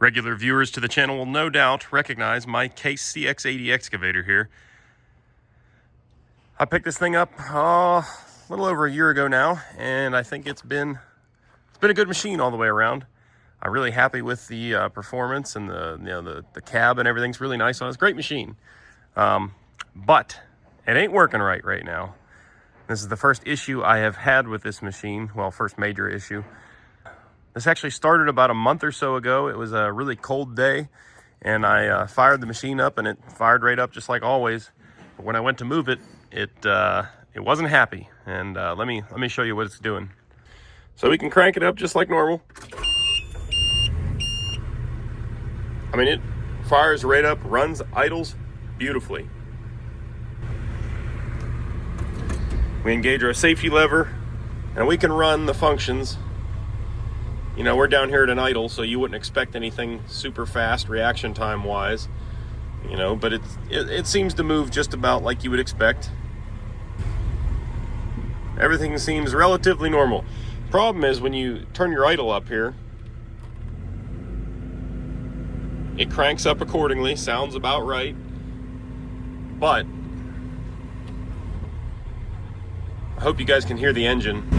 Regular viewers to the channel will no doubt recognize my Case CX80 excavator here. I picked this thing up a little over a year ago now, and I think it's been a good machine all the way around. I'm really happy with the performance, and the cab and everything's really nice on it. It's a great machine, but it ain't working right now. This is the first issue I have had with this machine. Well, first major issue. This actually started about a month or so ago. It was a really cold day, and I fired the machine up, and it fired right up just like always. But when I went to move it, it wasn't happy. And let me show you what it's doing. So we can crank it up just like normal. I mean, it fires right up, runs, idles beautifully. We engage our safety lever, and we can run the functions. You know, we're down here at an idle, so you wouldn't expect anything super fast reaction time wise, you know, but it seems to move just about like you would expect. Everything seems relatively normal. Problem is, when you turn your idle up here, it cranks up accordingly, sounds about right, but I hope you guys can hear the engine.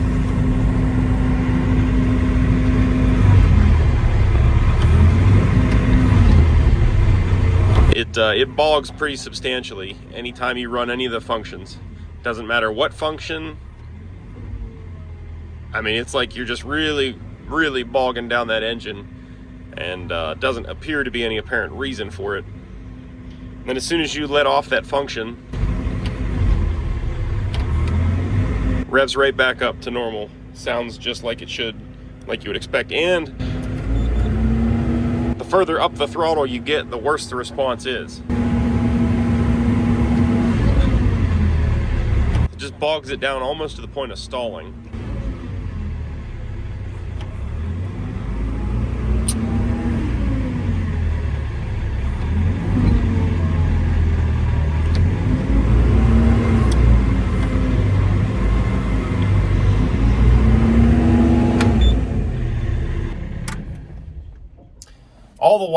It bogs pretty substantially anytime you run any of the functions. Doesn't matter what function. I mean, it's like you're just really bogging down that engine, and doesn't appear to be any apparent reason for it. And then as soon as you let off that function, revs right back up to normal. Sounds just like it should, like you would expect. And the further up the throttle you get, the worse the response is. It just bogs it down almost to the point of stalling. All the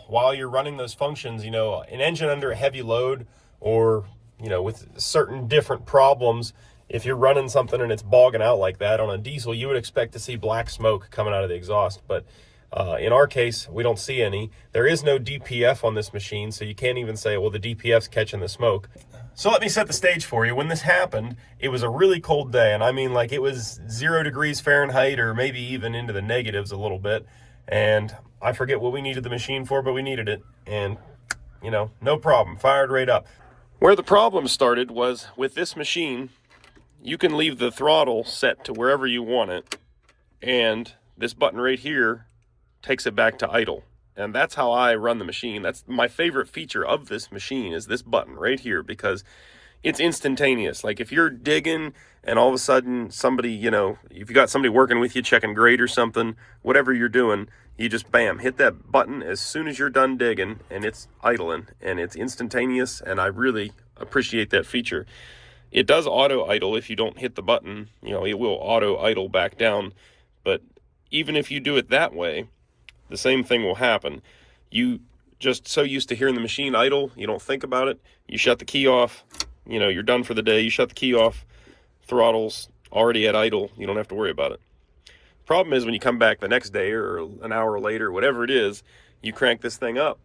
while you're running those functions, you know, an engine under a heavy load, or, you know, with certain different problems, if you're running something and it's bogging out like that on a diesel, you would expect to see black smoke coming out of the exhaust. But in our case, we don't see any. There is no DPF on this machine, so you can't even say, well, the DPF's catching the smoke. So let me set the stage for you. When this happened, it was a really cold day, and I mean, like, it was 0 degrees Fahrenheit, or maybe even into the negatives a little bit. And I forget what we needed the machine for, but we needed it. And, you know, no problem. Fired right up. Where the problem started was with this machine, you can leave the throttle set to wherever you want it. And this button right here takes it back to idle. And that's how I run the machine. That's my favorite feature of this machine, is this button right here, because it's instantaneous. Like, if you're digging and all of a sudden somebody, you know, if you got somebody working with you checking grade or something, whatever you're doing, you just bam, hit that button as soon as you're done digging, and it's idling, and it's instantaneous, and I really appreciate that feature. It does auto idle if you don't hit the button. You know, it will auto idle back down, but even if you do it that way, the same thing will happen. You just so used to hearing the machine idle, you don't think about it. You shut the key off, you know, you're done for the day. You shut the key off, throttle's already at idle. You don't have to worry about it. Problem is, when you come back the next day or an hour later, whatever it is, you crank this thing up.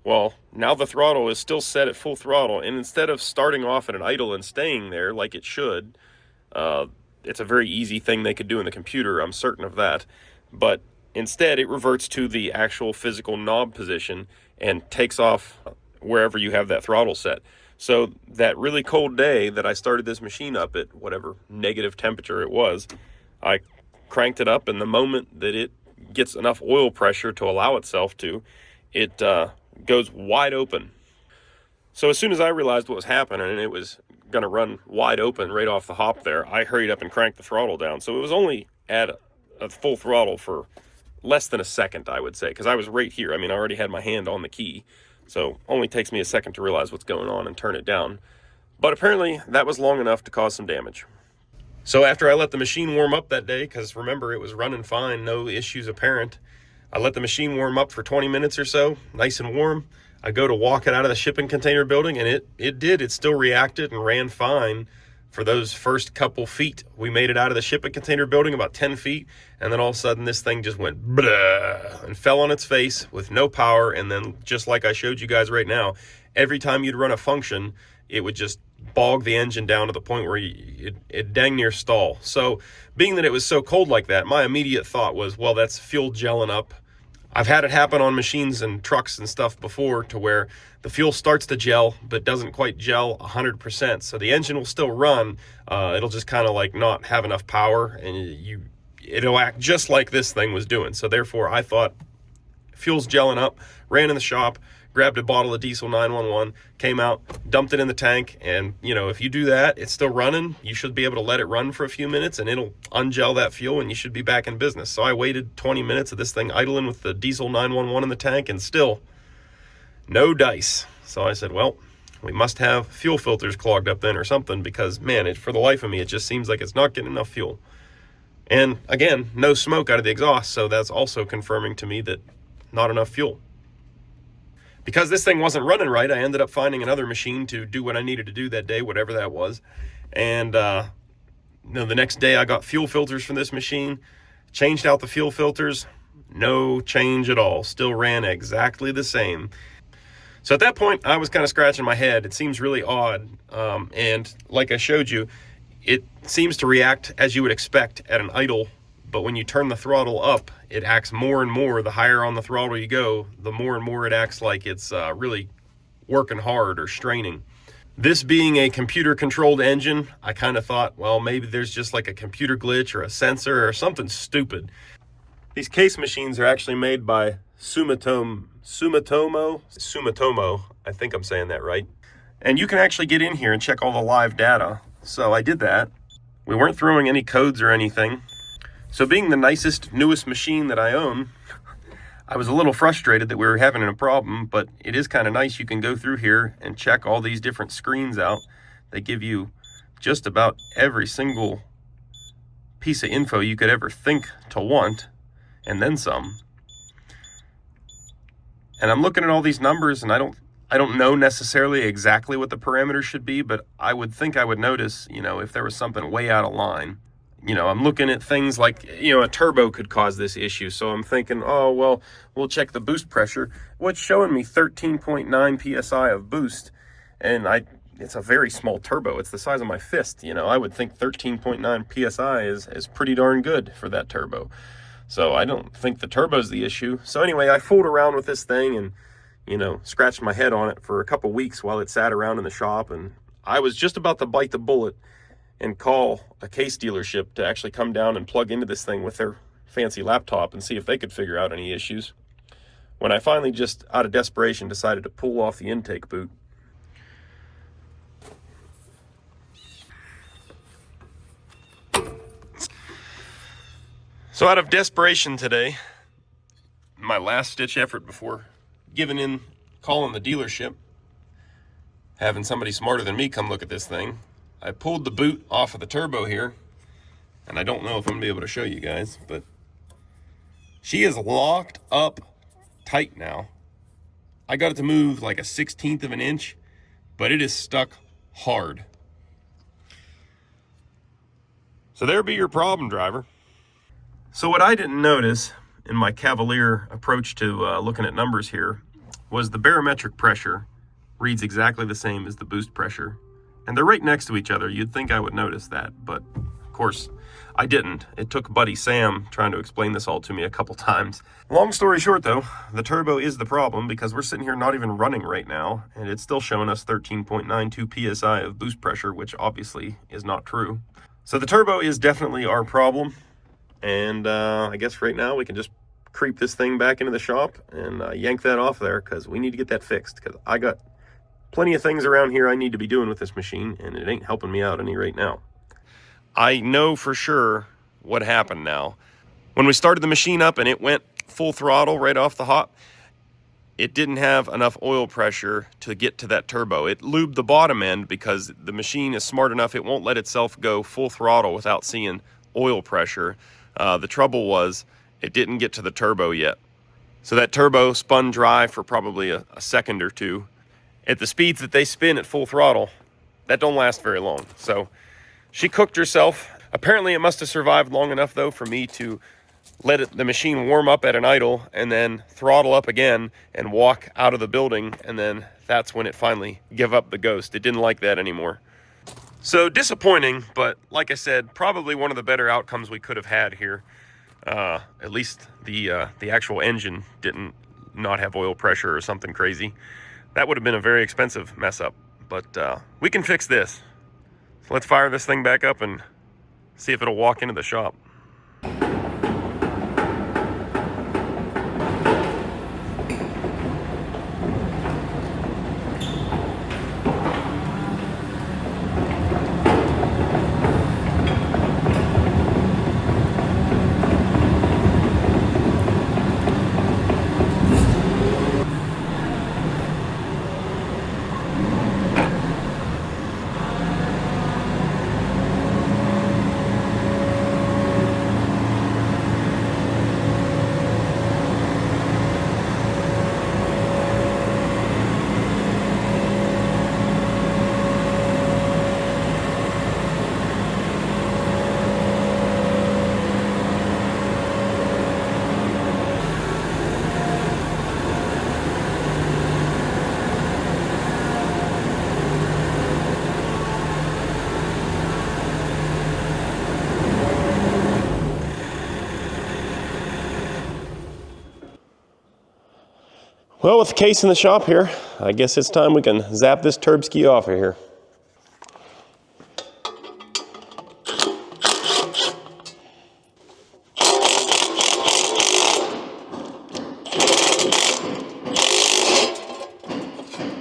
Well, now the throttle is still set at full throttle, and instead of starting off at an idle and staying there like it should, it's a very easy thing they could do in the computer, I'm certain of that. But instead, it reverts to the actual physical knob position and takes off wherever you have that throttle set. So that really cold day that I started this machine up at whatever negative temperature it was, I cranked it up, and the moment that it gets enough oil pressure to allow itself to, it goes wide open. So as soon as I realized what was happening and it was going to run wide open right off the hop there, I hurried up and cranked the throttle down. So it was only at a full throttle for less than a second, I would say, because I was right here. I mean, I already had my hand on the key, so only takes me a second to realize what's going on and turn it down. But apparently that was long enough to cause some damage. So after I let the machine warm up that day, because remember, it was running fine, no issues apparent, I let the machine warm up for 20 minutes or so, nice and warm. I go to walk it out of the shipping container building, and it still reacted and ran fine for those first couple feet. We made it out of the shipping container building about 10 feet, and then all of a sudden this thing just went blah and fell on its face with no power. And then, just like I showed you guys right now, every time you'd run a function, it would just bog the engine down to the point where it dang near stall. So being that it was so cold like that, my immediate thought was, well, that's fuel gelling up. I've had it happen on machines and trucks and stuff before, to where the fuel starts to gel but doesn't quite gel 100%. So the engine will still run, it'll just kind of like not have enough power, and it'll act just like this thing was doing. So therefore I thought, fuel's gelling up, ran in the shop, grabbed a bottle of diesel 911, came out, dumped it in the tank, and if you do that, it's still running. You should be able to let it run for a few minutes and it'll ungel that fuel and you should be back in business. So I waited 20 minutes of this thing idling with the diesel 911 in the tank, and still no dice. So I said, well, we must have fuel filters clogged up then or something, because man, for the life of me, it just seems like it's not getting enough fuel. And again, no smoke out of the exhaust, so that's also confirming to me that not enough fuel. Because this thing wasn't running right, I ended up finding another machine to do what I needed to do that day, whatever that was. And the next day I got fuel filters from this machine, changed out the fuel filters, no change at all, still ran exactly the same. So at that point, I was kind of scratching my head. It seems really odd, and like I showed you, it seems to react as you would expect at an idle. But when you turn the throttle up, it acts more and more. The higher on the throttle you go, the more and more it acts like it's really working hard or straining. This being a computer-controlled engine, I kind of thought, well, maybe there's just like a computer glitch or a sensor or something stupid. These case machines are actually made by Sumitomo, I think I'm saying that right. And you can actually get in here and check all the live data. So I did that. We weren't throwing any codes or anything. So being the nicest, newest machine that I own, I was a little frustrated that we were having a problem, but it is kind of nice. You can go through here and check all these different screens out. They give you just about every single piece of info you could ever think to want, and then some. And I'm looking at all these numbers, and I don't know necessarily exactly what the parameters should be, but I would think I would notice, if there was something way out of line. I'm looking at things like, a turbo could cause this issue. So I'm thinking, oh, well, we'll check the boost pressure. What's showing me 13.9 PSI of boost. And it's a very small turbo. It's the size of my fist. I would think 13.9 PSI is pretty darn good for that turbo. So I don't think the turbo's the issue. So anyway, I fooled around with this thing and, scratched my head on it for a couple weeks while it sat around in the shop. And I was just about to bite the bullet and call a case dealership to actually come down and plug into this thing with their fancy laptop and see if they could figure out any issues, when I finally, just out of desperation, decided to pull off the intake boot. So out of desperation today, my last ditch effort before giving in, calling the dealership, having somebody smarter than me come look at this thing, I pulled the boot off of the turbo here, and I don't know if I'm going to be able to show you guys, but she is locked up tight now. I got it to move like a 1/16 of an inch, but it is stuck hard. So there be your problem, driver. So what I didn't notice in my cavalier approach to looking at numbers here was the barometric pressure reads exactly the same as the boost pressure. And they're right next to each other. You'd think I would notice that, but of course I didn't. It took buddy Sam trying to explain this all to me a couple times. Long story short though, the turbo is the problem, because we're sitting here not even running right now, and it's still showing us 13.92 PSI of boost pressure, which obviously is not true. So the turbo is definitely our problem, and I guess right now we can just creep this thing back into the shop and yank that off there, because we need to get that fixed, because I got plenty of things around here I need to be doing with this machine, and it ain't helping me out any right now. I know for sure what happened now. When we started the machine up and it went full throttle right off the hop, it didn't have enough oil pressure to get to that turbo. It lubed the bottom end because the machine is smart enough, it won't let itself go full throttle without seeing oil pressure. The trouble was it didn't get to the turbo yet. So that turbo spun dry for probably a second or two. At the speeds that they spin at full throttle, that don't last very long. So she cooked herself. Apparently it must have survived long enough though for me to let the machine warm up at an idle and then throttle up again and walk out of the building, and then that's when it finally gave up the ghost. It didn't like that anymore. So disappointing, but like I said, probably one of the better outcomes we could have had here. At least the actual engine didn't not have oil pressure or something crazy. That would have been a very expensive mess up, but we can fix this. So let's fire this thing back up and see if it'll walk into the shop. Well, with the case in the shop here, I guess it's time we can zap this turbski off of here.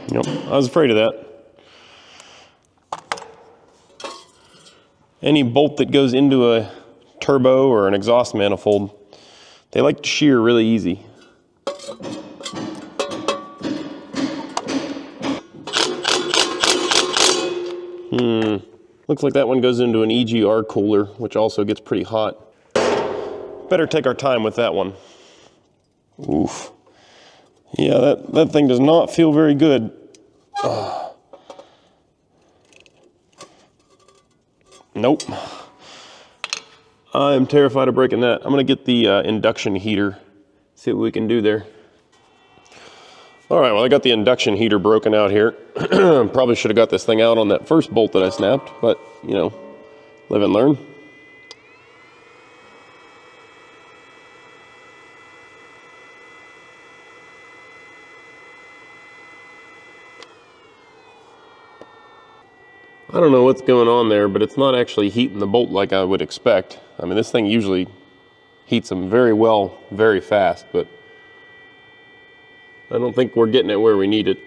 Yep, I was afraid of that. Any bolt that goes into a turbo or an exhaust manifold, they like to shear really easy. Looks like that one goes into an EGR cooler, which also gets pretty hot. Better take our time with that one. Oof. Yeah, that thing does not feel very good. Nope. I am terrified of breaking that. I'm gonna get the induction heater, see what we can do there. All right, well, I got the induction heater broken out here. Probably should have got this thing out on that first bolt that I snapped, but, you know, live and learn. I don't know what's going on there, but it's not actually heating the bolt like I would expect. I mean, this thing usually heats them very well, very fast, but I don't think we're getting it where we need it.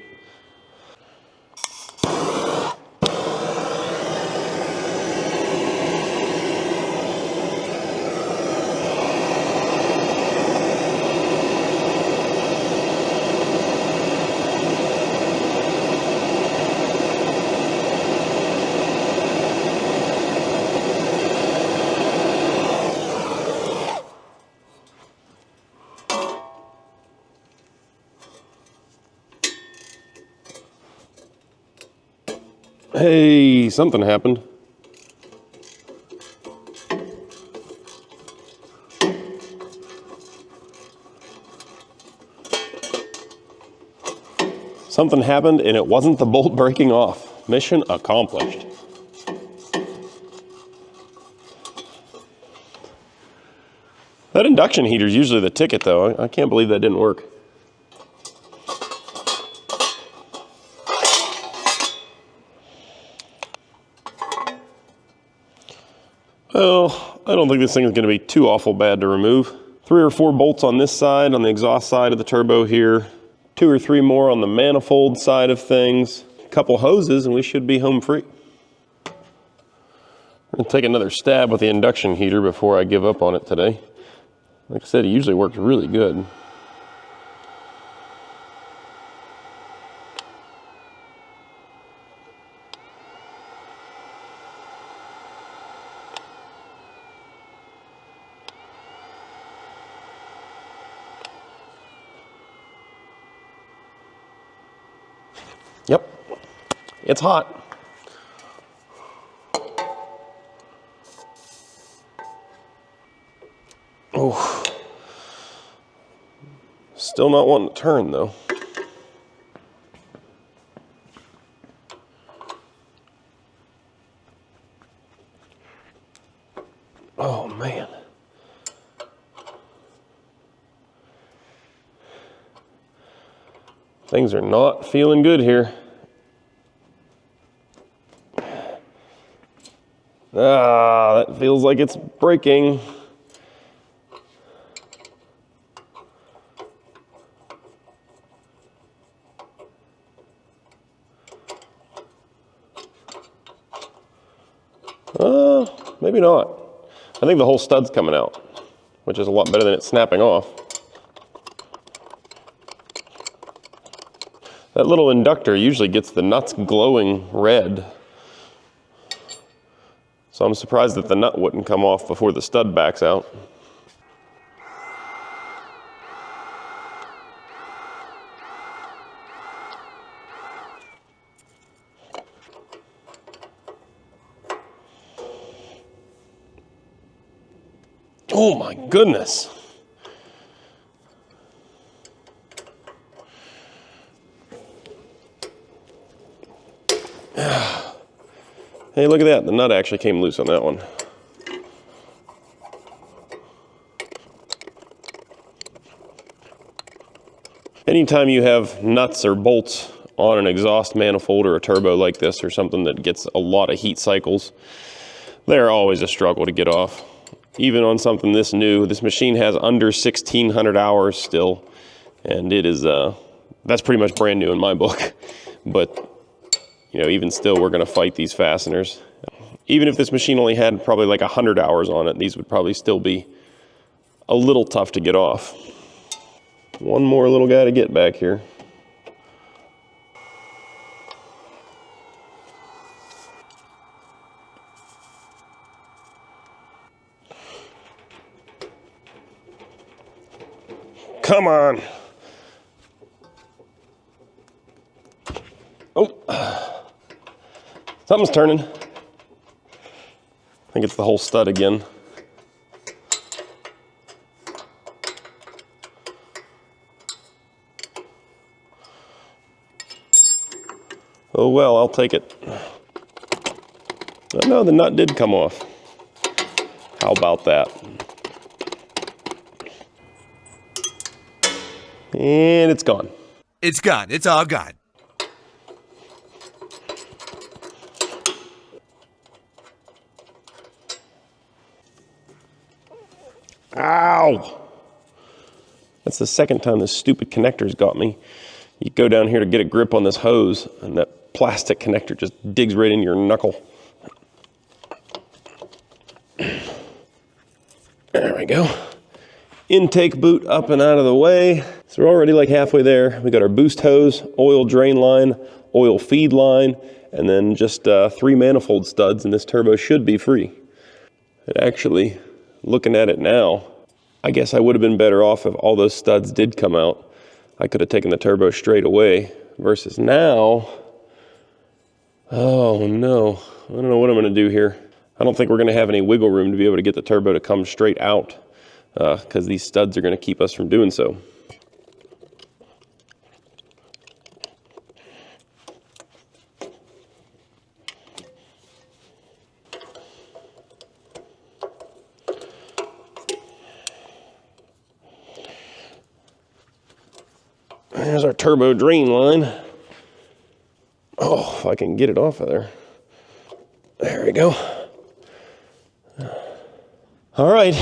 Hey, something happened. Something happened and it wasn't the bolt breaking off. Mission accomplished. That induction heater is usually the ticket though. I can't believe that didn't work. Well, I don't think this thing is going to be too awful bad to remove. 3 or 4 bolts on this side, on the exhaust side of the turbo here. 2 or 3 more on the manifold side of things. A couple hoses and we should be home free. I'm going to take another stab with the induction heater before I give up on it today. Like I said, it usually works really good. It's hot. Oh, still not wanting to turn though. Oh man. Things are not feeling good here. Ah, that feels like it's breaking. Maybe not. I think the whole stud's coming out, which is a lot better than it snapping off. That little inductor usually gets the nuts glowing red. So I'm surprised that the nut wouldn't come off before the stud backs out. Oh my goodness. Hey, look at that. The nut actually came loose on that one. Anytime you have nuts or bolts on an exhaust manifold or a turbo like this or something that gets a lot of heat cycles, they're always a struggle to get off. Even on something this new, this machine has under 1,600 hours still, and it is, that's pretty much brand new in my book. But, you know, even still, we're gonna fight these fasteners. Even if this machine only had probably like 100 hours on it, these would probably still be a little tough to get off. One more little guy to get back here. Come on. Oh, something's turning. I think it's the whole stud again. Oh well, I'll take it. Oh no, the nut did come off. How about that? And it's gone. It's gone. It's all gone. Ow! That's the second time this stupid connector's got me. You go down here to get a grip on this hose, and that plastic connector just digs right in your knuckle. There we go. Intake boot up and out of the way. So we're already like halfway there. We got our boost hose, oil drain line, oil feed line, and then just 3 manifold studs, and this turbo should be free. And actually, looking at it now, I guess I would have been better off if all those studs did come out. I could have taken the turbo straight away, versus now, oh no, I don't know what I'm gonna do here. I don't think we're gonna have any wiggle room to be able to get the turbo to come straight out, because these studs are gonna keep us from doing so. There's our turbo drain line. Oh, if I can get it off of there. There we go. All right,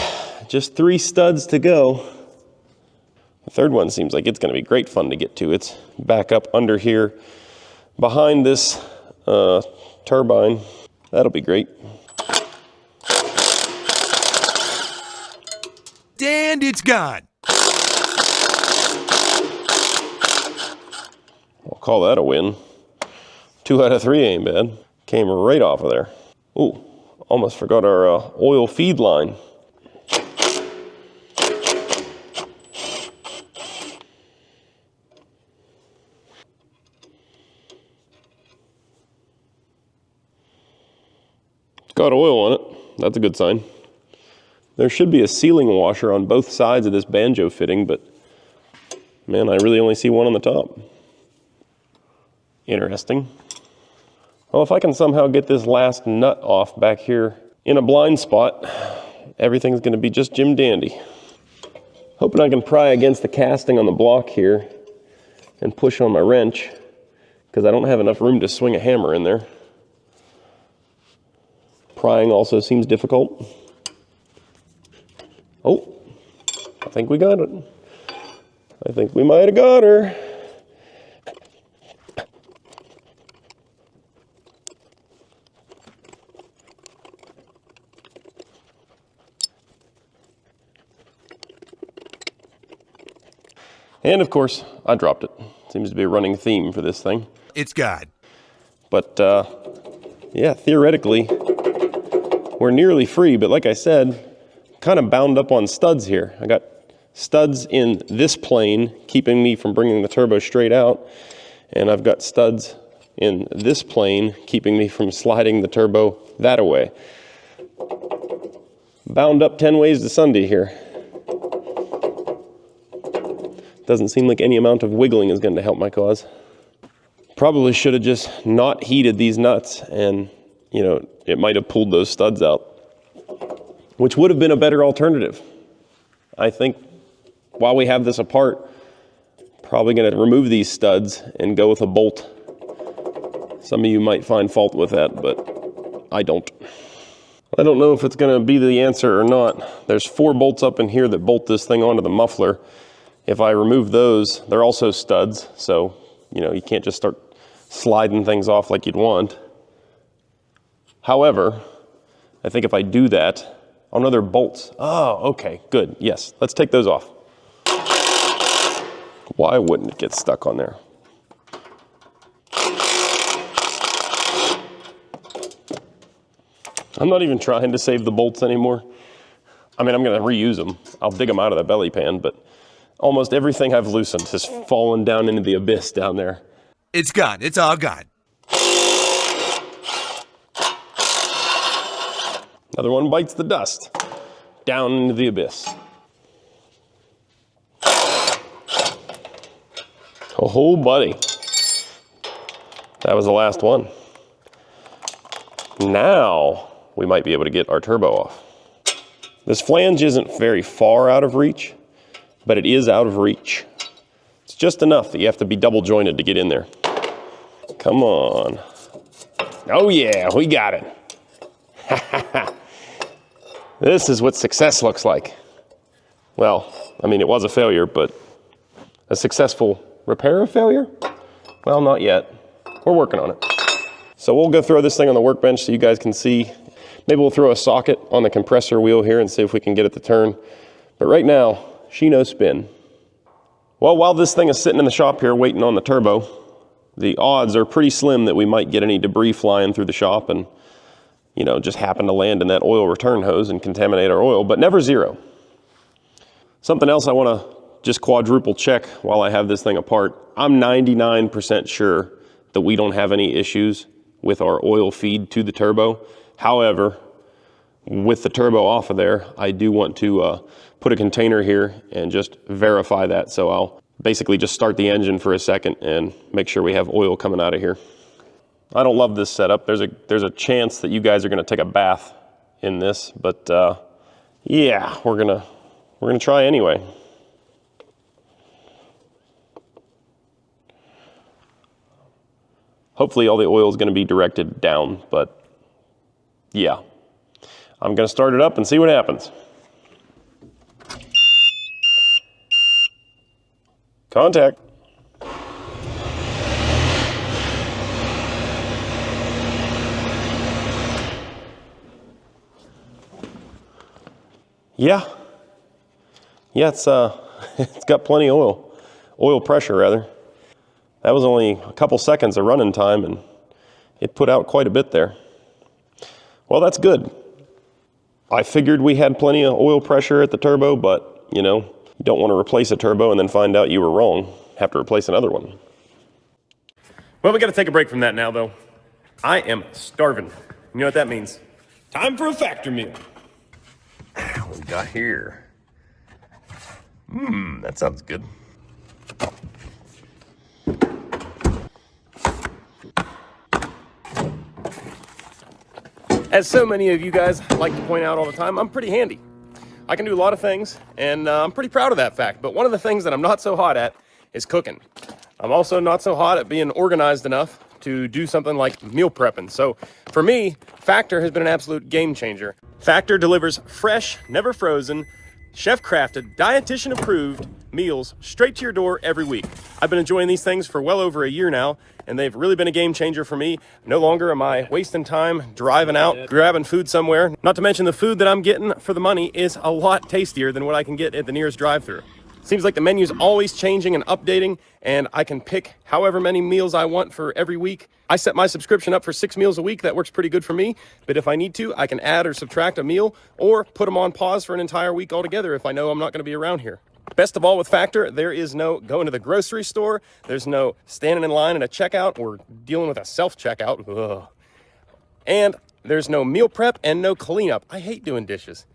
just 3 studs to go. The third one seems like it's gonna be great fun to get to. It's back up under here behind this turbine. That'll be great. And it's gone. I'll call that a win. 2 out of 3 ain't bad. Came right off of there. Ooh, almost forgot our oil feed line. Got oil on it. That's a good sign. There should be a sealing washer on both sides of this banjo fitting, but man, I really only see one on the top. Interesting. Well, if I can somehow get this last nut off back here in a blind spot, everything's going to be just Jim Dandy. Hoping I can pry against the casting on the block here and push on my wrench, because I don't have enough room to swing a hammer in there. Prying also seems difficult. Oh, I think we got it. I think we might have got her. And of course, I dropped it. Seems to be a running theme for this thing. It's God. But yeah, theoretically, we're nearly free. But like I said, kind of bound up on studs here. I got studs in this plane, keeping me from bringing the turbo straight out. And I've got studs in this plane, keeping me from sliding the turbo that away. Bound up 10 ways to Sunday here. Doesn't seem like any amount of wiggling is going to help my cause. Probably should have just not heated these nuts, and you know, it might have pulled those studs out, which would have been a better alternative. I think while we have this apart, probably going to remove these studs and go with a bolt. Some of you might find fault with that, but I don't. I don't know if it's going to be the answer or not. There's 4 bolts up in here that bolt this thing onto the muffler. If I remove those, they're also studs, so you know, you can't just start sliding things off like you'd want. However, I think if I do that, oh no, they're bolts. Oh, okay, good, yes, let's take those off. Why wouldn't it get stuck on there? I'm not even trying to save the bolts anymore. I mean, I'm gonna reuse them. I'll dig them out of the belly pan, but almost everything I've loosened has fallen down into the abyss down there. It's gone. It's all gone. Another one bites the dust. Down into the abyss. Oh, buddy. That was the last one. Now we might be able to get our turbo off. This flange isn't very far out of reach, but it is out of reach. It's just enough that you have to be double jointed to get in there. Come on. Oh yeah, we got it. This is what success looks like. Well, I mean, it was a failure, but a successful repair of failure? Well, not yet. We're working on it. So we'll go throw this thing on the workbench so you guys can see. Maybe we'll throw a socket on the compressor wheel here and see if we can get it to turn. But right now, she no spin. Well, while this thing is sitting in the shop here waiting on the turbo, the odds are pretty slim that we might get any debris flying through the shop and, you know, just happen to land in that oil return hose and contaminate our oil, but never zero. Something else I want to just quadruple check while I have this thing apart. I'm 99% sure that we don't have any issues with our oil feed to the turbo. However, with the turbo off of there, I do want to put a container here and just verify that. So I'll basically just start the engine for a second and make sure we have oil coming out of here. I don't love this setup. There's a chance that you guys are going to take a bath in this, but yeah, we're gonna try anyway. Hopefully all the oil is going to be directed down, but yeah. I'm going to start it up and see what happens. Contact. Yeah. Yeah, it's got plenty of oil pressure rather. That was only a couple seconds of running time and it put out quite a bit there. Well, that's good. I figured we had plenty of oil pressure at the turbo, but you know, you don't want to replace a turbo and then find out you were wrong. Have to replace another one. Well, we got to take a break from that now though. I am starving. You know what that means? Time for a factor meal. What we got here? That sounds good. As so many of you guys like to point out all the time, I'm pretty handy. I can do a lot of things, and I'm pretty proud of that fact. But one of the things that I'm not so hot at is cooking. I'm also not so hot at being organized enough to do something like meal prepping. So for me, Factor has been an absolute game changer. Factor delivers fresh, never frozen, chef-crafted, dietitian-approved meals straight to your door every week. I've been enjoying these things for well over a year now, and they've really been a game changer for me. No longer am I wasting time driving out, grabbing food somewhere. Not to mention the food that I'm getting for the money is a lot tastier than what I can get at the nearest drive-thru. Seems like the menu's always changing and updating, and I can pick however many meals I want for every week. I set my subscription up for 6 meals a week. That works pretty good for me, but if I need to, I can add or subtract a meal or put them on pause for an entire week altogether if I know I'm not going to be around here. Best of all with Factor, there is no going to the grocery store. There's no standing in line at a checkout or dealing with a self-checkout. Ugh. And there's no meal prep and no cleanup. I hate doing dishes.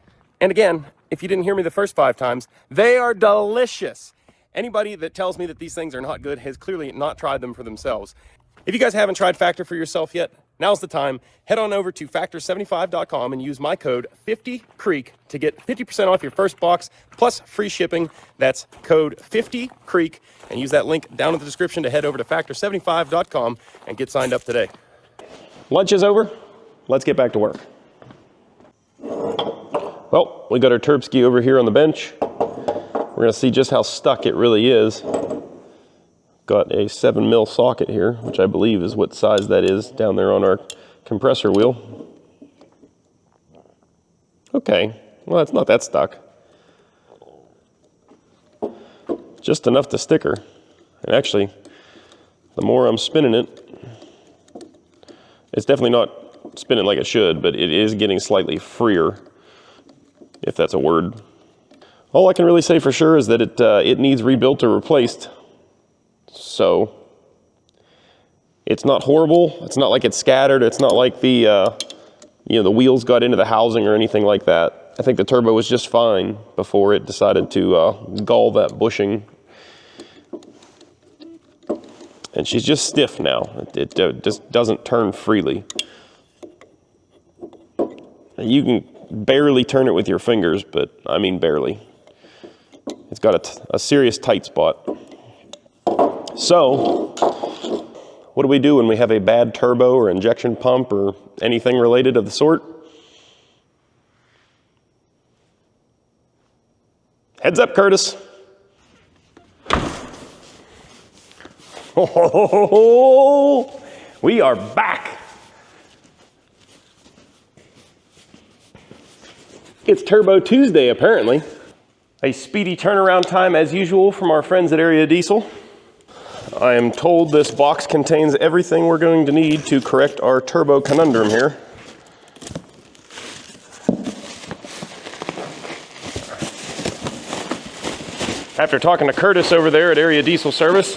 And again, if you didn't hear me the first 5 times, they are delicious. Anybody that tells me that these things are not good has clearly not tried them for themselves. If you guys haven't tried Factor for yourself yet, now's the time. Head on over to factor75.com and use my code 50CREEK to get 50% off your first box plus free shipping. That's code 50CREEK, and use that link down in the description to head over to factor75.com and get signed up today. Lunch is over. Let's get back to work. Well, we got our Terpski over here on the bench. We're gonna see just how stuck it really is. Got a 7 mil socket here, which I believe is what size that is down there on our compressor wheel. Okay, well, it's not that stuck. Just enough to stick her. And actually, the more I'm spinning it, it's definitely not spinning like it should, but it is getting slightly freer, if that's a word. All I can really say for sure is that it needs rebuilt or replaced. So it's not horrible. It's not like it's scattered. It's not like the the wheels got into the housing or anything like that. I think the turbo was just fine before it decided to gull that bushing. And she's just stiff now. It just doesn't turn freely. You can barely turn it with your fingers, but I mean barely. It's got a serious tight spot. So, what do we do when we have a bad turbo or injection pump or anything related of the sort? Heads up, Curtis. Oh, we are back. It's Turbo Tuesday, apparently. A speedy turnaround time as usual from our friends at Area Diesel. I am told this box contains everything we're going to need to correct our turbo conundrum here. After talking to Curtis over there at Area Diesel Service,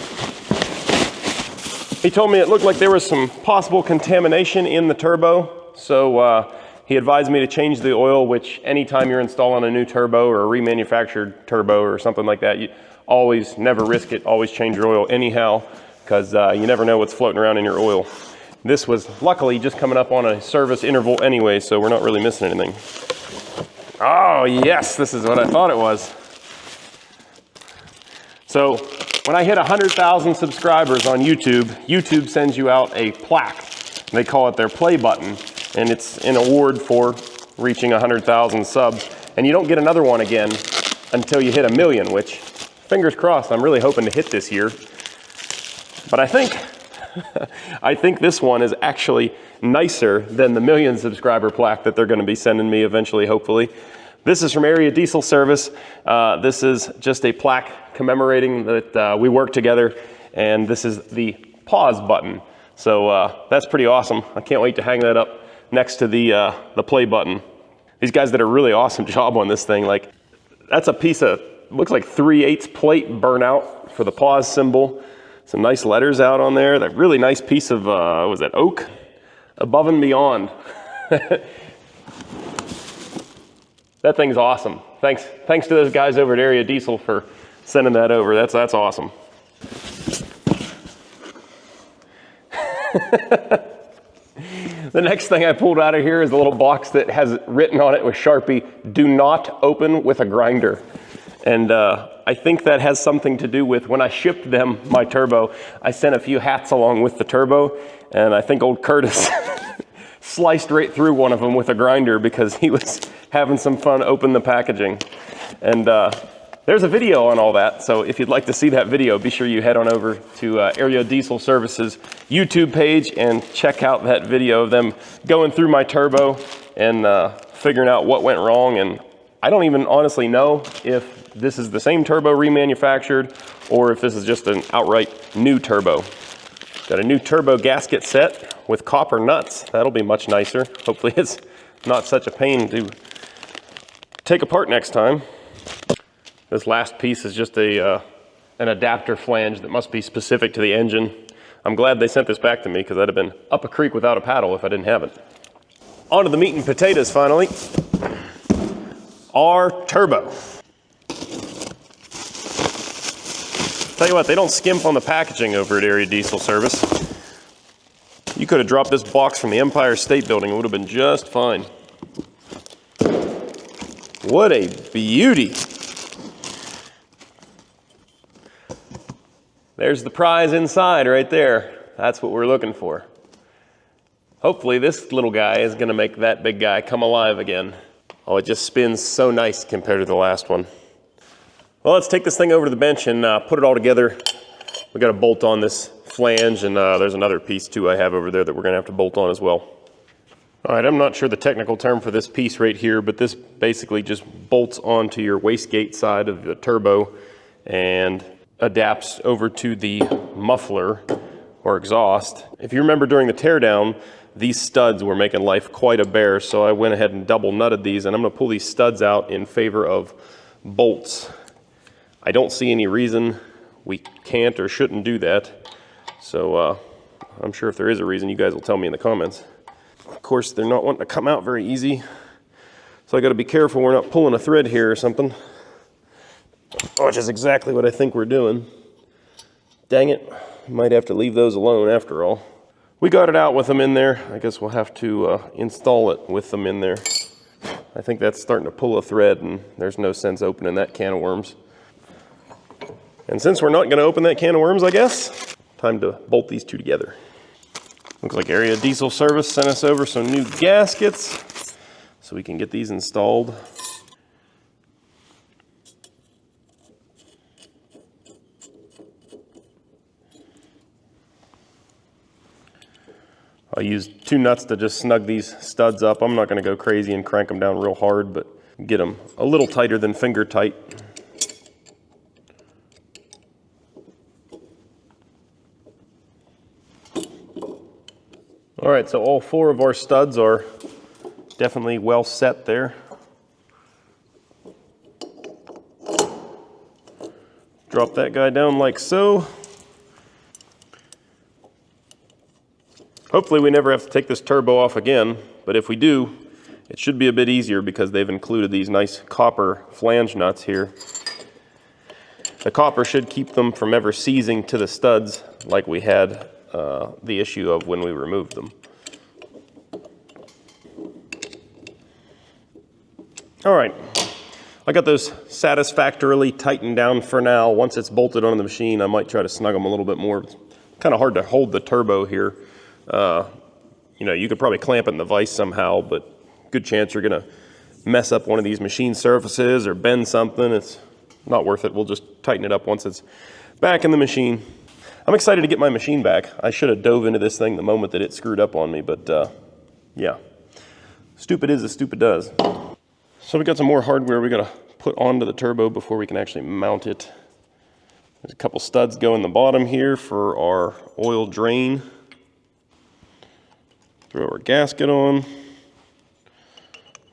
he told me it looked like there was some possible contamination in the turbo, so he advised me to change the oil, which anytime you're installing a new turbo or a remanufactured turbo or something like that, you always never risk it, always change your oil anyhow, because you never know what's floating around in your oil. This was luckily just coming up on a service interval anyway, so we're not really missing anything. Oh yes, this is what I thought it was. So when I hit 100,000 subscribers on YouTube, YouTube sends you out a plaque. They call it their play button, and it's an award for reaching 100,000 subs. And you don't get another one again until you hit 1 million, which, fingers crossed, I'm really hoping to hit this year. But I think, I think this one is actually nicer than the 1 million subscriber plaque that they're going to be sending me eventually, hopefully. This is from Area Diesel Service. This is just a plaque commemorating that we work together, and this is the pause button. So that's pretty awesome. I can't wait to hang that up next to the play button. These guys did a really awesome job on this thing. Like, that's a piece of, looks like 3/8 plate burnout for the pause symbol. Some nice letters out on there. That really nice piece of, was that oak? Above and Beyond. That thing's awesome. Thanks to those guys over at Area Diesel for sending that over. That's awesome. The next thing I pulled out of here is a little box that has written on it with Sharpie, "Do not open with a grinder." And I think that has something to do with when I shipped them my turbo, I sent a few hats along with the turbo, and I think old Curtis sliced right through one of them with a grinder because he was having some fun opening the packaging. And there's a video on all that, so if you'd like to see that video, be sure you head on over to Area Diesel Services YouTube page and check out that video of them going through my turbo and figuring out what went wrong. And I don't even honestly know if this is the same turbo remanufactured or if this is just an outright new turbo. Got a new turbo gasket set with copper nuts. That'll be much nicer. Hopefully it's not such a pain to take apart next time. This last piece is just an adapter flange that must be specific to the engine. I'm glad they sent this back to me because I'd have been up a creek without a paddle if I didn't have it. On to the meat and potatoes finally. Our turbo. Tell you what, they don't skimp on the packaging over at Area Diesel Service. You could have dropped this box from the Empire State Building. It would have been just fine. What a beauty. There's the prize inside right there. That's what we're looking for. Hopefully this little guy is going to make that big guy come alive again. Oh, it just spins so nice compared to the last one. Well, let's take this thing over to the bench and put it all together. We got to bolt on this flange, and there's another piece too I have over there that we're going to have to bolt on as well. All right, I'm not sure the technical term for this piece right here, but this basically just bolts onto your wastegate side of the turbo and adapts over to the muffler or exhaust. If you remember during the teardown, these studs were making life quite a bear, so I went ahead and double nutted these, and I'm going to pull these studs out in favor of bolts. I don't see any reason we can't or shouldn't do that, so I'm sure if there is a reason, you guys will tell me in the comments. Of course, they're not wanting to come out very easy, so I got to be careful we're not pulling a thread here or something, which is exactly what I think we're doing. Dang it, might have to leave those alone after all. We got it out with them in there. I guess we'll have to install it with them in there. I think that's starting to pull a thread, and there's no sense opening that can of worms. And since we're not going to open that can of worms, I guess, time to bolt these two together. Looks like Area Diesel Service sent us over some new gaskets so we can get these installed. I'll use 2 nuts to just snug these studs up. I'm not going to go crazy and crank them down real hard, but get them a little tighter than finger tight. All right, so all 4 of our studs are definitely well set there. Drop that guy down like so. Hopefully we never have to take this turbo off again, but if we do, it should be a bit easier because they've included these nice copper flange nuts here. The copper should keep them from ever seizing to the studs like we had the issue of when we removed them. All right, I got those satisfactorily tightened down for now. Once it's bolted onto the machine, I might try to snug them a little bit more. It's kind of hard to hold the turbo here. You know, you could probably clamp it in the vise somehow, but good chance you're gonna mess up one of these machine surfaces or bend something. It's not worth it. We'll just tighten it up once it's back in the machine. I'm excited to get my machine back. I should have dove into this thing the moment that it screwed up on me, but yeah. Stupid is as stupid does. So we got some more hardware we gotta put onto the turbo before we can actually mount it. There's a couple studs go in the bottom here for our oil drain. Throw our gasket on,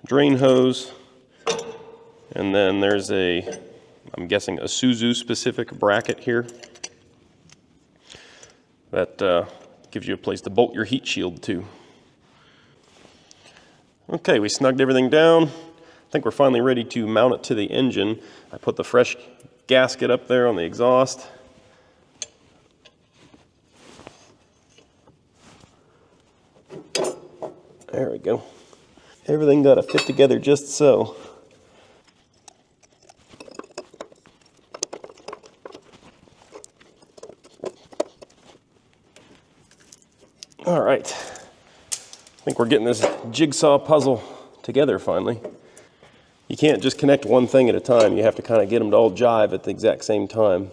drain hose, and then there's I'm guessing a Suzu specific bracket here that gives you a place to bolt your heat shield to. Okay, we snugged everything down. I think we're finally ready to mount it to the engine. I put the fresh gasket up there on the exhaust. There we go. Everything got to fit together just so. All right. I think we're getting this jigsaw puzzle together finally. You can't just connect one thing at a time. You have to kind of get them to all jive at the exact same time.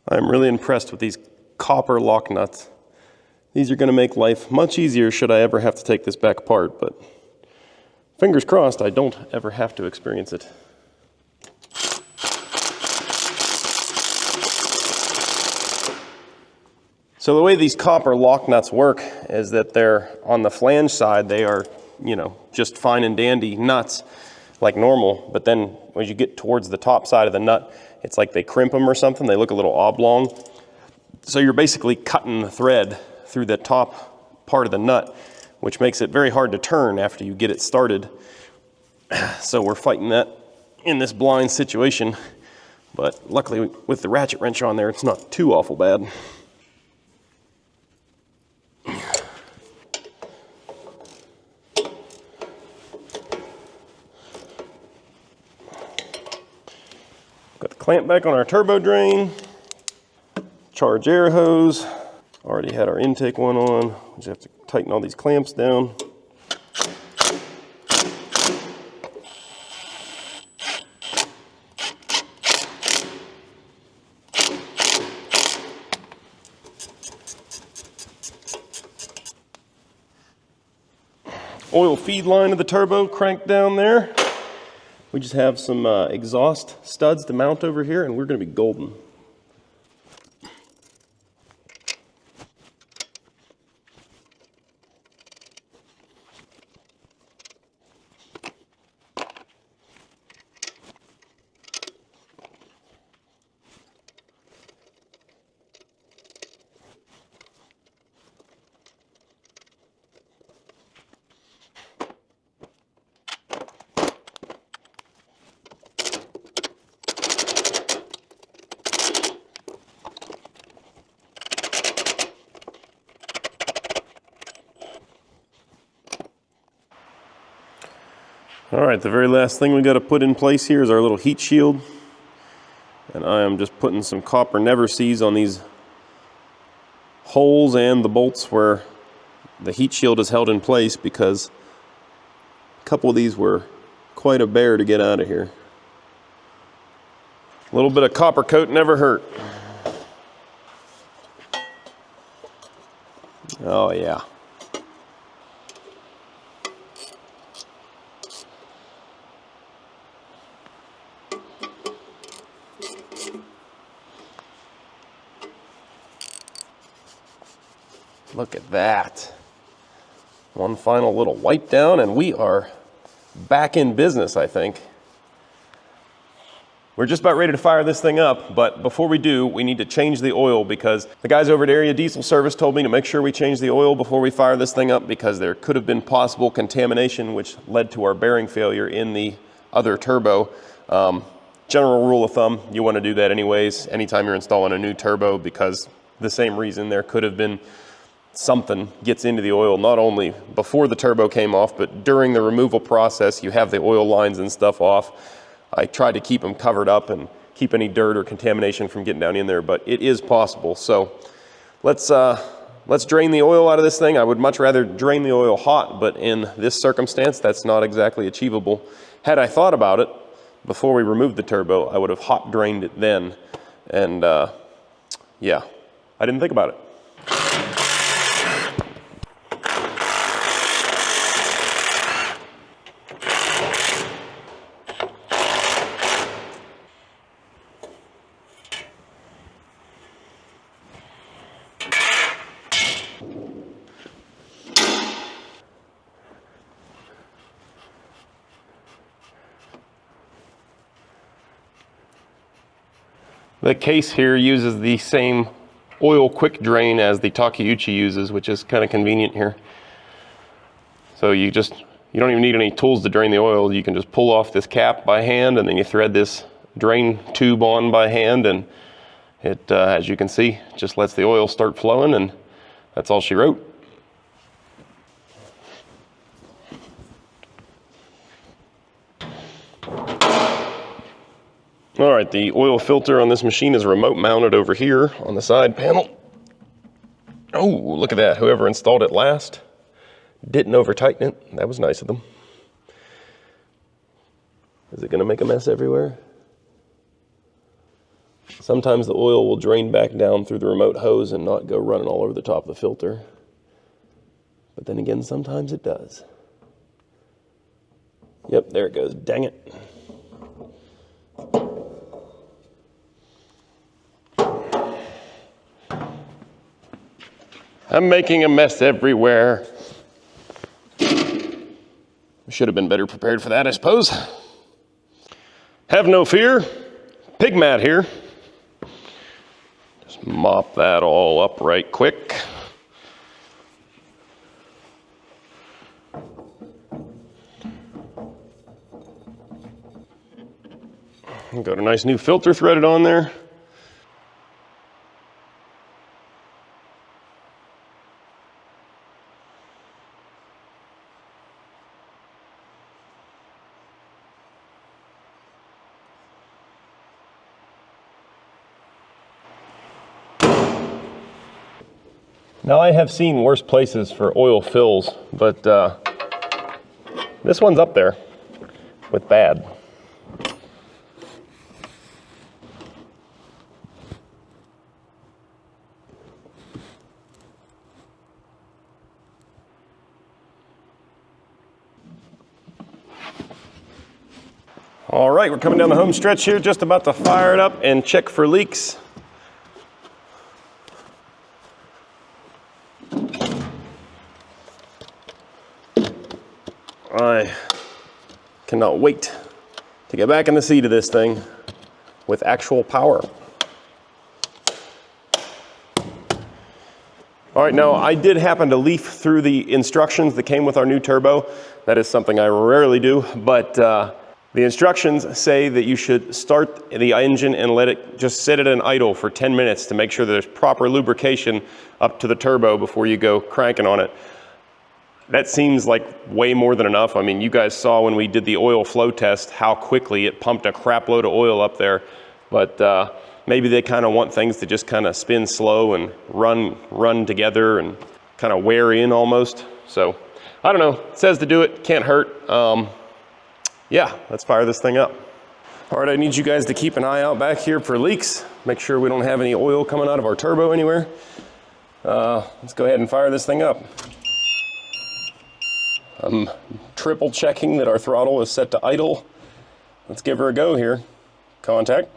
I'm really impressed with these copper lock nuts. These are going to make life much easier should I ever have to take this back apart, but fingers crossed I don't ever have to experience it. So the way these copper lock nuts work is that they're on the flange side, they are, just fine and dandy nuts like normal, but then as you get towards the top side of the nut, it's like they crimp them or something. They look a little oblong. So you're basically cutting the thread through the top part of the nut, which makes it very hard to turn after you get it started. So we're fighting that in this blind situation, but luckily with the ratchet wrench on there, it's not too awful bad. Got the clamp back on our turbo drain, charge air hose. Already had our intake one on. We just have to tighten all these clamps down. Oil feed line of the turbo cranked down there. We just have some exhaust studs to mount over here, and we're going to be golden. All right, the very last thing we got to put in place here is our little heat shield. And I am just putting some copper never sees on these holes and the bolts where the heat shield is held in place, because a couple of these were quite a bear to get out of here. A little bit of copper coat never hurt. Oh yeah. Look at that. One final little wipe down and we are back in business, I think. We're just about ready to fire this thing up, but before we do, we need to change the oil, because the guys over at Area Diesel Service told me to make sure we change the oil before we fire this thing up, because there could have been possible contamination which led to our bearing failure in the other turbo. General rule of thumb, you want to do that anyways, anytime you're installing a new turbo, because the same reason there could have been something gets into the oil, not only before the turbo came off, but during the removal process. You have the oil lines and stuff off. I tried to keep them covered up and keep any dirt or contamination from getting down in there, but it is possible. So let's drain the oil out of this thing. I would much rather drain the oil hot, but in this circumstance, that's not exactly achievable. Had I thought about it before we removed the turbo, I would have hot drained it then. And yeah, I didn't think about it. The case here uses the same oil quick drain as the Takeuchi uses, which is kind of convenient here. So you You don't even need any tools to drain the oil. You can just pull off this cap by hand, and then you thread this drain tube on by hand, and it, as you can see, just lets the oil start flowing, and that's all she wrote. All right, the oil filter on this machine is remote mounted over here on the side panel. Oh, look at that. Whoever installed it last didn't over tighten it. That was nice of them. Is it gonna make a mess everywhere? Sometimes the oil will drain back down through the remote hose and not go running all over the top of the filter. But then again, sometimes it does. Yep, there it goes. Dang it. I'm making a mess everywhere. Should have been better prepared for that, I suppose. Have no fear. Pig mat here. Just mop that all up right quick. Got a nice new filter threaded on there. Now, I have seen worse places for oil fills, but this one's up there with bad. All right, we're coming down the home stretch here, just about to fire it up and check for leaks. I cannot wait to get back in the seat of this thing with actual power. All right, now I did happen to leaf through the instructions that came with our new turbo. That is something I rarely do, but the instructions say that you should start the engine and let it just sit at an idle for 10 minutes to make sure that there's proper lubrication up to the turbo before you go cranking on it. That seems like way more than enough. I mean, you guys saw when we did the oil flow test how quickly it pumped a crap load of oil up there. But maybe they kind of want things to just kind of spin slow and run together and kind of wear in almost. So I don't know. It says to do it, can't hurt. Yeah, let's fire this thing up. All right, I need you guys to keep an eye out back here for leaks. Make sure we don't have any oil coming out of our turbo anywhere. Let's go ahead and fire this thing up. I'm triple checking that our throttle is set to idle. Let's give her a go here. Contact.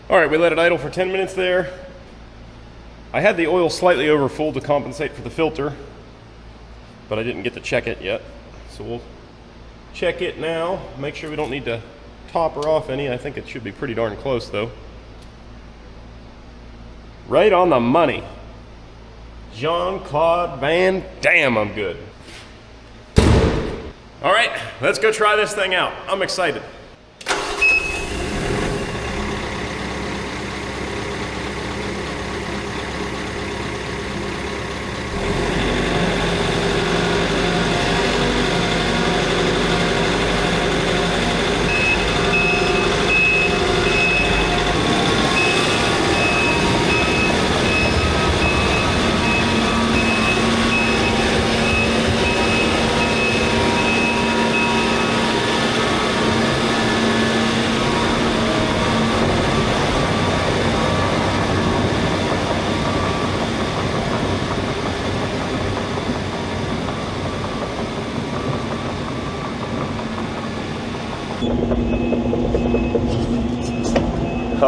All right, we let it idle for 10 minutes there. I had the oil slightly over full to compensate for the filter, but I didn't get to check it yet. So we'll check it now, make sure we don't need to top her off any. I think it should be pretty darn close though. Right on the money. Jean-Claude Van Damme, I'm good. All right, let's go try this thing out. I'm excited.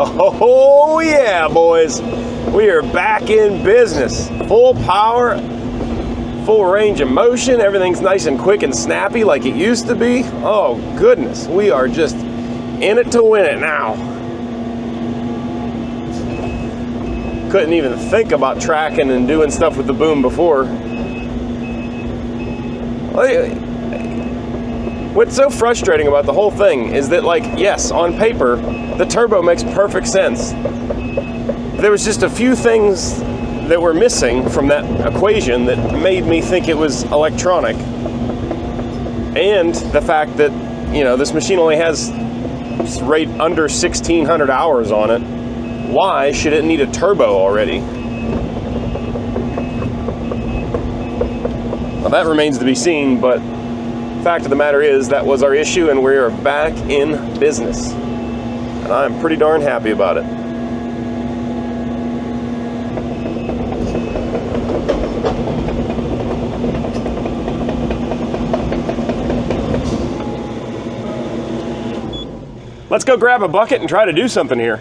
Oh yeah, boys. We are back in business. Full power, full range of motion. Everything's nice and quick and snappy like it used to be. Oh goodness, we are just in it to win it now. Couldn't even think about tracking and doing stuff with the boom before. What's so frustrating about the whole thing is that, like, yes, on paper, the turbo makes perfect sense. There was just a few things that were missing from that equation that made me think it was electronic. And the fact that, you know, this machine only has right under 1,600 hours on it. Why should it need a turbo already? Well, that remains to be seen, but fact of the matter is that was our issue, and we are back in business. And I'm pretty darn happy about it. Let's go grab a bucket and try to do something here.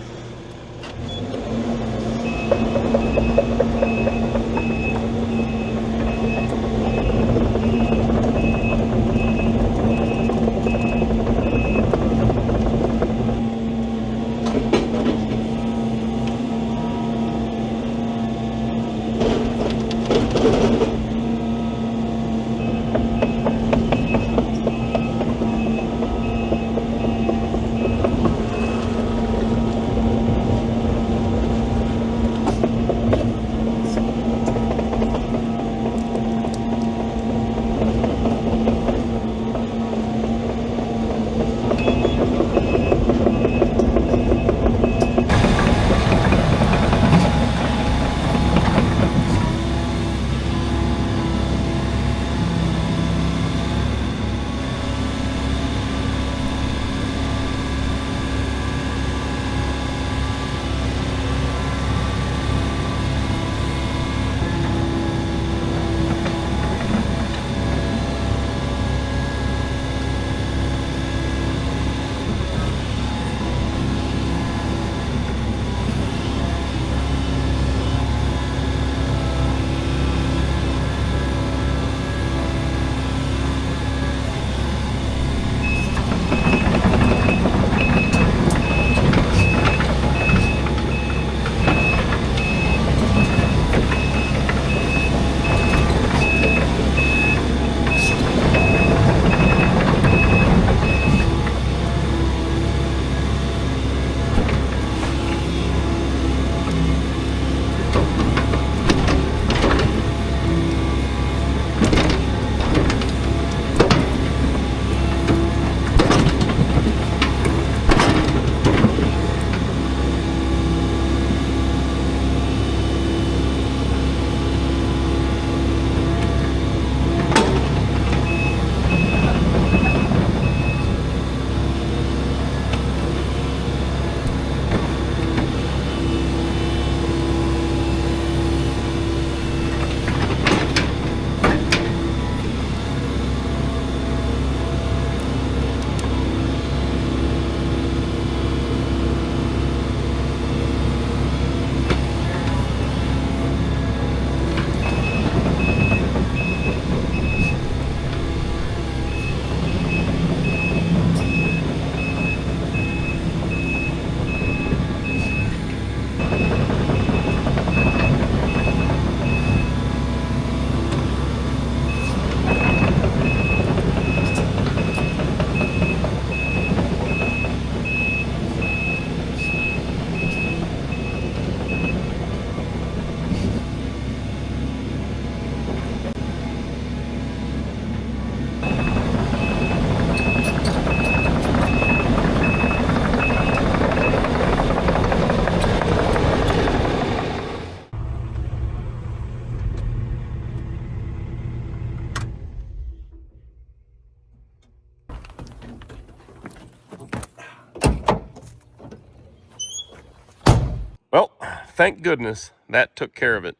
Well, thank goodness that took care of it.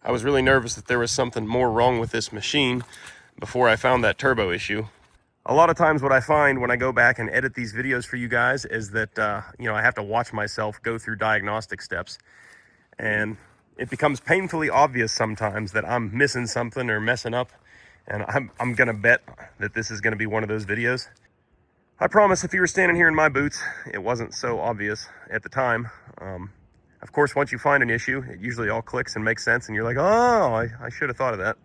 I was really nervous that there was something more wrong with this machine before I found that turbo issue. A lot of times what I find when I go back and edit these videos for you guys is that, I have to watch myself go through diagnostic steps. And it becomes painfully obvious sometimes that I'm missing something or messing up. And I'm going to bet that this is going to be one of those videos. I promise if you were standing here in my boots, it wasn't so obvious at the time. Of course, once you find an issue, it usually all clicks and makes sense. And you're like, oh, I should have thought of that.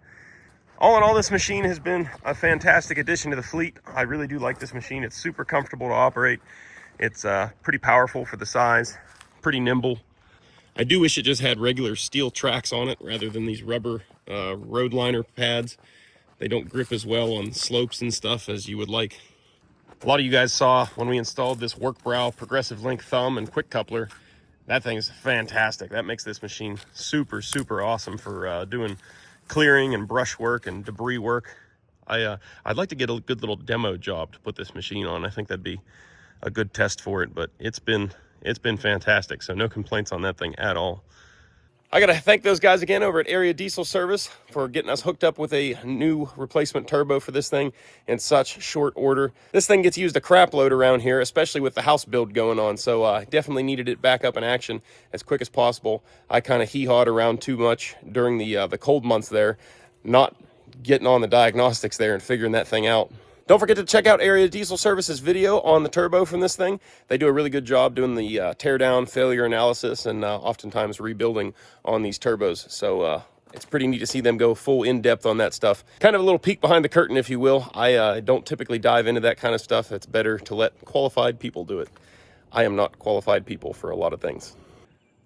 All in all, this machine has been a fantastic addition to the fleet. I really do like this machine. It's super comfortable to operate. It's pretty powerful for the size, pretty nimble. I do wish it just had regular steel tracks on it rather than these rubber road liner pads. They don't grip as well on slopes and stuff as you would like. A lot of you guys saw when we installed this work brow progressive link thumb and quick coupler. That thing's fantastic. That makes this machine super, super awesome for doing clearing and brush work and debris work. I'd like to get a good little demo job to put this machine on. I think that'd be a good test for it, but it's been fantastic. So no complaints on that thing at all. I got to thank those guys again over at Area Diesel Service for getting us hooked up with a new replacement turbo for this thing in such short order. This thing gets used a crap load around here, especially with the house build going on. So I definitely needed it back up in action as quick as possible. I kind of hee-hawed around too much during the cold months there, not getting on the diagnostics there and figuring that thing out. Don't forget to check out Area Diesel Service's video on the turbo from this thing. They do a really good job doing the teardown, failure analysis, and oftentimes rebuilding on these turbos. So it's pretty neat to see them go full in-depth on that stuff. Kind of a little peek behind the curtain, if you will. I don't typically dive into that kind of stuff. It's better to let qualified people do it. I am not qualified people for a lot of things.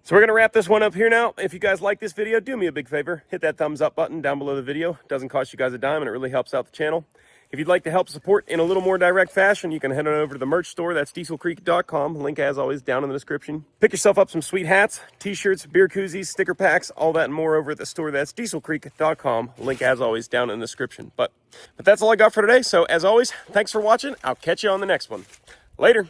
So we're going to wrap this one up here now. If you guys like this video, do me a big favor. Hit that thumbs up button down below the video. It doesn't cost you guys a dime, and it really helps out the channel. If you'd like to help support in a little more direct fashion, you can head on over to the merch store. That's dieselcreek.com. Link, as always, down in the description. Pick yourself up some sweet hats, t-shirts, beer koozies, sticker packs, all that and more over at the store. That's dieselcreek.com. Link, as always, down in the description. But that's all I got for today. So, as always, thanks for watching. I'll catch you on the next one. Later.